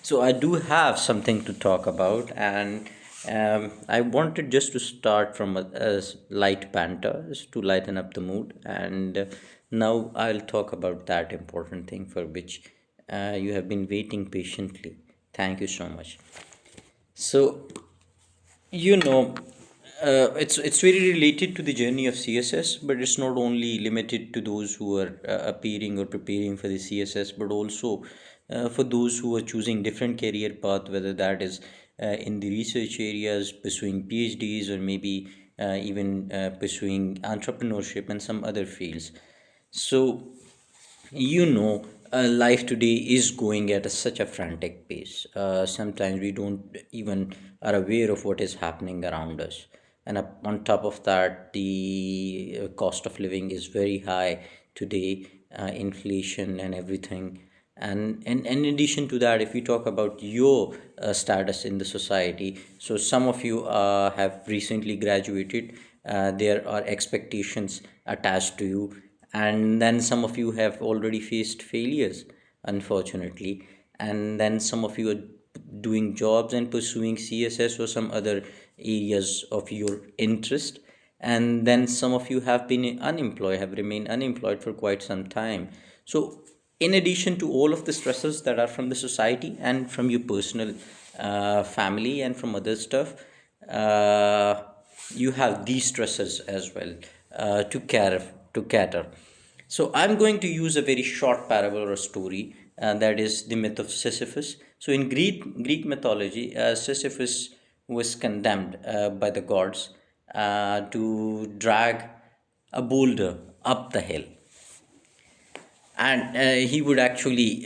So I do have something to talk about, and I wanted just to start from a light banter just to lighten up the mood. And now I'll talk about that important thing for which you have been waiting patiently. Thank you so much. So, you know, it's very related to the journey of CSS, but it's not only limited to those who are appearing or preparing for the CSS, but also for those who are choosing different career path, whether that is in the research areas, pursuing PhDs, or maybe even pursuing entrepreneurship and some other fields. So, life today is going at such a frantic pace. Sometimes we don't even are aware of what is happening around us, and on top of that, the cost of living is very high today, inflation and everything. And in addition to that, if we talk about your status in the society, so some of you have recently graduated. There are expectations attached to you, and then some of you have already faced failures, unfortunately, and then some of you are doing jobs and pursuing CSS or some other areas of your interest, and then some of you have been unemployed, have remained unemployed for quite some time. So in addition to all of the stresses that are from the society and from your personal family and from other stuff, uh, you have these stresses as well to cater. So I'm going to use a very short parable or a story, that is the myth of Sisyphus. So in Greek mythology, Sisyphus was condemned by the gods to drag a boulder up the hill, and he would actually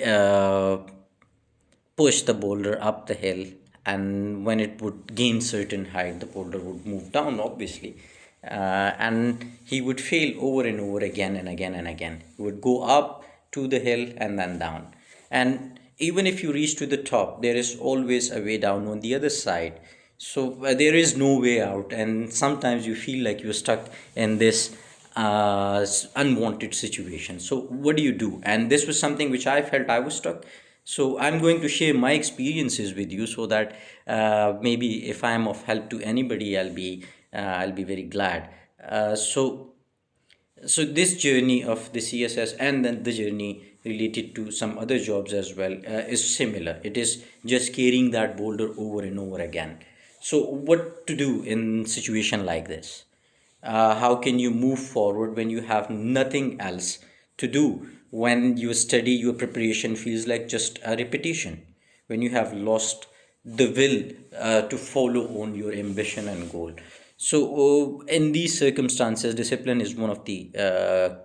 push the boulder up the hill, and when it would gain certain height, the boulder would move down, obviously. And he would fail over and over again and again and again. He would go up to the hill and then down, and even if you reach to the top, there is always a way down on the other side. So there is no way out, and sometimes you feel like you're stuck in this unwanted situation. So what do you do? And this was something which I felt I was stuck. So I'm going to share my experiences with you, so that maybe if I'm of help to anybody, I'll be very glad. So this journey of the CSS and then the journey related to some other jobs as well is similar. It is just carrying that boulder over and over again. So what to do in situation like this? How can you move forward when you have nothing else to do, when your study, your preparation feels like just a repetition, when you have lost the will to follow on your ambition and goal? So in these circumstances, discipline is one of the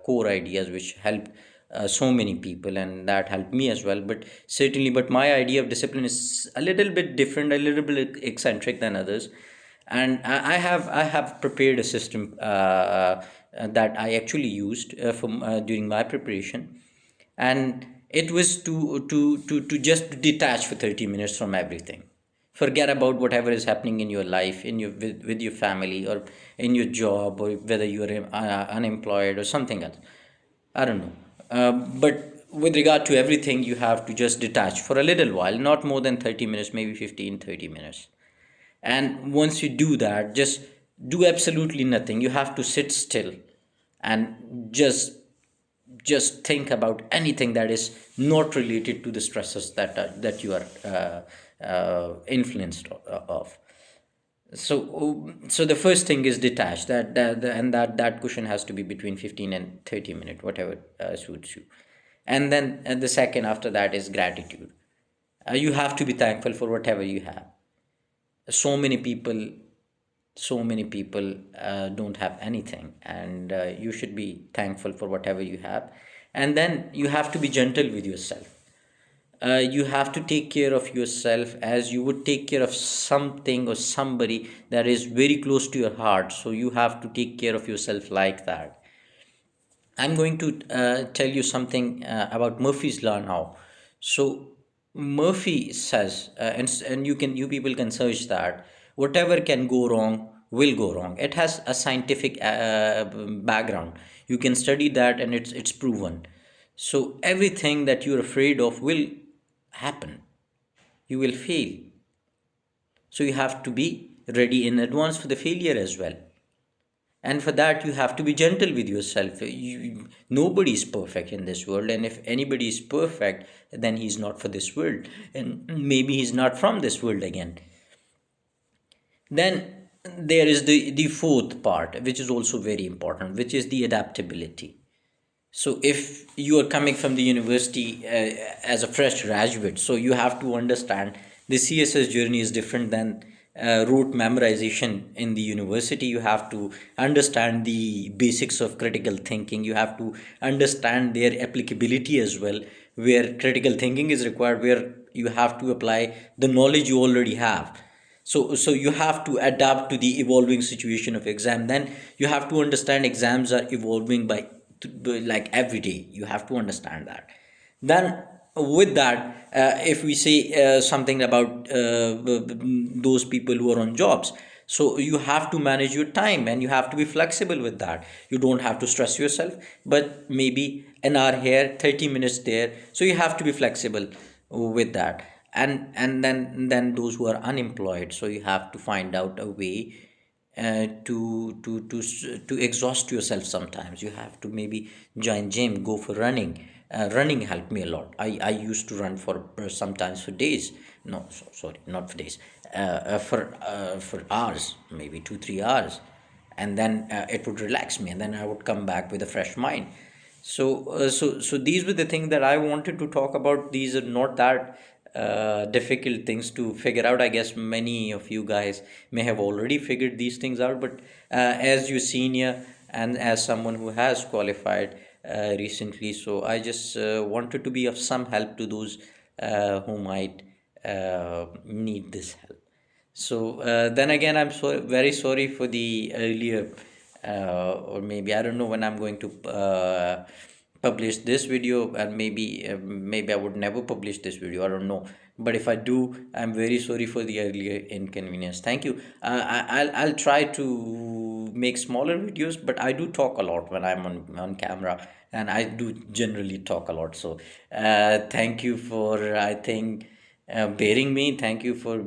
core ideas which help so many people, and that helped me as well. But certainly, but my idea of discipline is a little bit different, a little bit eccentric than others. And I have prepared a system that I actually used during my preparation, and it was to just detach for 30 minutes from everything. Forget about whatever is happening in your life, in your with your family, or in your job, or whether you are unemployed or something else. I don't know. But with regard to everything, you have to just detach for a little while, not more than 30 minutes, maybe 15, 30 minutes. And once you do that, just do absolutely nothing. You have to sit still and just think about anything that is not related to the stresses that you are influenced of. So the first thing is detach. And that cushion has to be between 15 and 30 minutes, whatever suits you. And then the second after that is gratitude. You have to be thankful for whatever you have. So many people don't have anything, and you should be thankful for whatever you have. And then you have to be gentle with yourself. You have to take care of yourself as you would take care of something or somebody that is very close to your heart. So you have to take care of yourself like that. I'm going to tell you something about Murphy's law now. So Murphy says, and you people can search that, whatever can go wrong will go wrong. It has a scientific background. You can study that, and it's proven. So everything that you're afraid of will happen. you will fail. So you have to be ready in advance for the failure as well. And for that, you have to be gentle with yourself. Nobody is perfect in this world, and if anybody is perfect, then he's not for this world, and maybe he's not from this world again. Then there is the fourth part, which is also very important, which is the adaptability. So if you are coming from the university as a fresh graduate, so you have to understand the CSS journey is different than rote memorization in the university. You have to understand the basics of critical thinking. You have to understand their applicability as well, where critical thinking is required, where you have to apply the knowledge you already have. So you have to adapt to the evolving situation of exam. Then you have to understand exams are evolving by like every day. You have to understand that. Then with that, if we say something about those people who are on jobs, so you have to manage your time and you have to be flexible with that. You don't have to stress yourself, but maybe an hour here, 30 minutes there, so you have to be flexible with that. And then those who are unemployed, so you have to find out a way to exhaust yourself. Sometimes you have to maybe join gym, go for running. Running helped me a lot. I used to run for sometimes for days. No, sorry, not for days. For hours, maybe 2 3 hours, and then it would relax me, and then I would come back with a fresh mind. So these were the things that I wanted to talk about. These are not that difficult things to figure out. I guess many of you guys may have already figured these things out, but as your senior and as someone who has qualified recently, so I just wanted to be of some help to those who might need this help. So then again, I'm very sorry for the earlier, or maybe I don't know when I'm going to publish this video, and maybe I would never publish this video. I don't know, but if I do, I'm very sorry for the earlier inconvenience. Thank you. I'll try to make smaller videos, but I do talk a lot when I'm on camera, and I do generally talk a lot. So thank you for, I think, bearing me. Thank you for.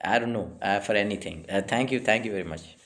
I don't know for anything. Thank you very much.